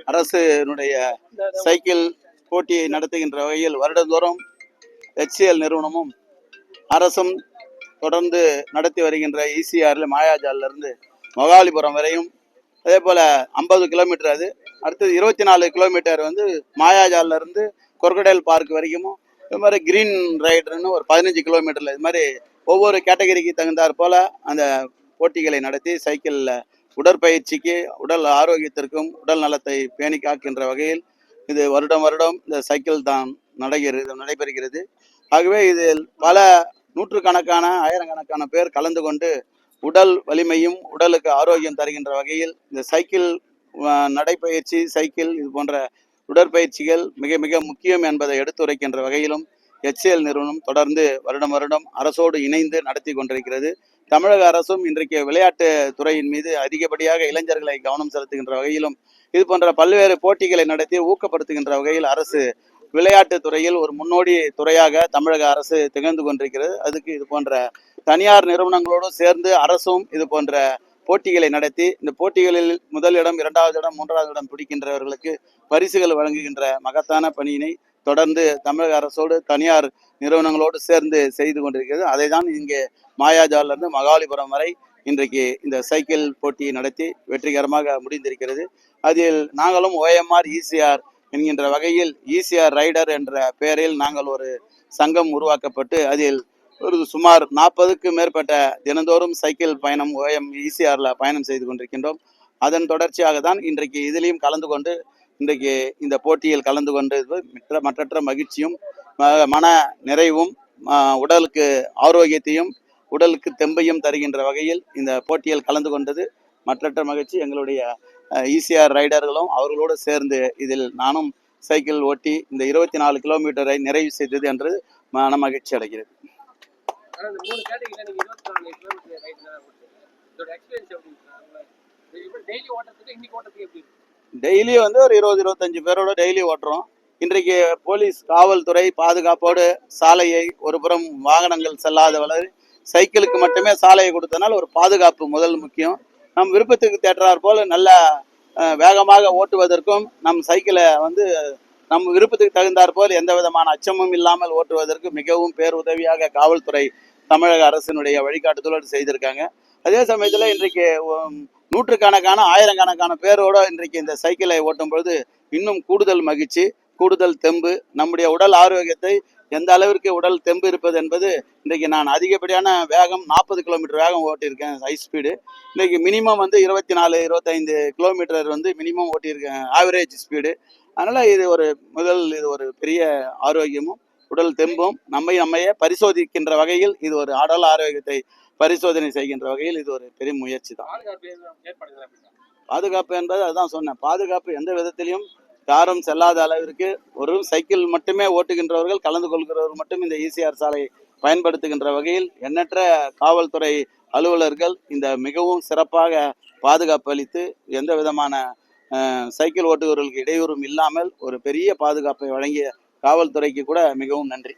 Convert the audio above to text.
அரசினுடைய சைக்கிள் போட்டியை நடத்துகின்ற வகையில் வருடந்தோறும் HCL நிறுவனமும் அரசும் தொடர்ந்து நடத்தி வருகின்ற ECRல மாயாஜால்ல இருந்து மகாலிபுரம் வரையும், அதே போல 50 கிலோமீட்டர், அது அடுத்தது 24 கிலோமீட்டர் வந்து மாயாஜால்ல இருந்து கொர்கடைல் பார்க் வரைக்கும், இது மாதிரி கிரீன் ரைடர்னு ஒரு 15 கிலோமீட்டர்ல, இது மாதிரி ஒவ்வொரு கேட்டகரிக்கு தகுந்தாற் போல அந்த போட்டிகளை நடத்தி சைக்கிளில் உடற்பயிற்சிக்கு, உடல் ஆரோக்கியத்திற்கும் உடல் நலத்தை பேணி காக்கின்ற வகையில் இது வருடம் இந்த சைக்கிள் தான் நடைபெறுகிறது. ஆகவே இதில் பல நூற்றுக்கணக்கான ஆயிரக்கணக்கான பேர் கலந்து கொண்டு உடல் வலிமையும் உடலுக்கு ஆரோக்கியம் தருகின்ற வகையில் இந்த சைக்கிள் நடைப்பயிற்சி, சைக்கிள் இது போன்ற உடற்பயிற்சிகள் மிக மிக முக்கியம் என்பதை எடுத்துரைக்கின்ற வகையிலும் HCL நிறுவனம் தொடர்ந்து வருடம் அரசோடு இணைந்து நடத்தி கொண்டிருக்கிறது. தமிழக அரசும் இன்றைக்கு விளையாட்டு துறையின் மீது அதிகப்படியாக இளைஞர்களை கவனம் செலுத்துகின்ற வகையிலும் இது போன்ற பல்வேறு போட்டிகளை நடத்தி ஊக்கப்படுத்துகின்ற வகையில் அரசு விளையாட்டு துறையில் ஒரு முன்னோடி துறையாக தமிழக அரசு திகழ்ந்து கொண்டிருக்கிறது. அதுக்கு இது போன்ற தனியார் நிறுவனங்களோடு சேர்ந்து அரசும் இது போன்ற போட்டிகளை நடத்தி இந்த போட்டிகளில் முதலிடம், 2வது இடம், 3வது இடம் பிடிக்கின்றவர்களுக்கு பரிசுகள் வழங்குகின்ற மகத்தான பணியினை தொடர்ந்து தமிழக அரசோடு தனியார் நிறுவனங்களோடு சேர்ந்து செய்து கொண்டிருக்கிறது. அதை தான் இங்கே மாயாஜால்ல இருந்து மகாலிபுரம் வரை இன்றைக்கு இந்த சைக்கிள் போட்டியை நடத்தி வெற்றிகரமாக முடிந்திருக்கிறது. அதில் நாங்களும் OMR ECR என்கின்ற வகையில் ECR ரைடர் என்ற பெயரில் நாங்கள் ஒரு சங்கம் உருவாக்கப்பட்டு அதில் ஒரு சுமார் 40க்கும் மேற்பட்ட தினந்தோறும் சைக்கிள் பயணம் ECRல பயணம் செய்து கொண்டிருக்கின்றோம். அதன் தொடர்ச்சியாக தான் இன்றைக்கு இதிலையும் கலந்து கொண்டு இன்றைக்கு இந்த போட்டியில் கலந்து கொண்டு மற்றற்ற மகிழ்ச்சியும் மன நிறைவும் உடலுக்கு ஆரோக்கியத்தையும் உடலுக்கு தெம்பையும் தருகின்ற வகையில் இந்த போட்டியில் கலந்து கொண்டது மற்றற்ற மகிழ்ச்சி. எங்களுடைய ECR ரைடர்களும் அவர்களோடு சேர்ந்து இதில் நானும் சைக்கிள் ஓட்டி இந்த 24 கிலோமீட்டரை நிறைவு செய்தது என்று மன மகிழ்ச்சி அடைகிறது. டெய்லி வந்து ஒரு 20-25 பேரோட டெய்லி ஓட்டுறோம். இன்றைக்கு போலீஸ் காவல்துறை பாதுகாப்போடு சாலையை ஒரு புறம் வாகனங்கள் செல்லாதவரை சைக்கிளுக்கு மட்டுமே சாலையை கொடுத்தனால் ஒரு பாதுகாப்பு முதல் முக்கியம். நம் விருப்பத்துக்கு தேற்றாற் போல நல்ல வேகமாக ஓட்டுவதற்கும் நம் சைக்கிளை வந்து நம் விருப்பத்துக்கு தகுந்தாற் போல் எந்த விதமான அச்சமும் இல்லாமல் ஓட்டுவதற்கு மிகவும் பேருதவியாக காவல்துறை தமிழக அரசினுடைய வழிகாட்டுதலோடு செய்திருக்காங்க. அதே சமயத்தில் இன்றைக்கு நூற்றுக்கணக்கான ஆயிரக்கணக்கான பேரோட இன்றைக்கு இந்த சைக்கிளை ஓட்டும் பொழுது இன்னும் கூடுதல் மகிழ்ச்சி, கூடுதல் தெம்பு, நம்முடைய உடல் ஆரோக்கியத்தை எந்த அளவிற்கு உடல் தெம்பு இருப்பது என்பது இன்றைக்கு நான் அதிகப்படியான வேகம் 40 கிலோமீட்டர் வேகம் ஓட்டியிருக்கேன் ஹை ஸ்பீடு. இன்றைக்கு மினிமம் வந்து 24-25 கிலோமீட்டர் வந்து மினிமம் ஓட்டியிருக்கேன் ஆவரேஜ் ஸ்பீடு. அதனால் இது ஒரு பெரிய ஆரோக்கியமும் உடல் தெம்பும் நம்மையே பரிசோதிக்கின்ற வகையில் இது ஒரு உடல் ஆரோக்கியத்தை பரிசோதனை செய்கின்ற வகையில் இது ஒரு பெரிய முயற்சி தான். பாதுகாப்பு என்பது அதுதான் சொன்னேன், பாதுகாப்பு எந்த விதத்திலையும் யாரும் செல்லாத அளவிற்கு ஒரு சைக்கிள் மட்டுமே ஓட்டுகின்றவர்கள், கலந்து கொள்கிறவர்கள் மட்டும் இந்த ECR சாலையை பயன்படுத்துகின்ற வகையில் எண்ணற்ற காவல்துறை அலுவலர்கள் இந்த மிகவும் சிறப்பாக பாதுகாப்பு அளித்து எந்த விதமான சைக்கிள் ஓட்டுபவர்களுக்கு இடையூறும் இல்லாமல் ஒரு பெரிய பாதுகாப்பை வழங்கிய காவல்துறைக்கு கூட மிகவும் நன்றி.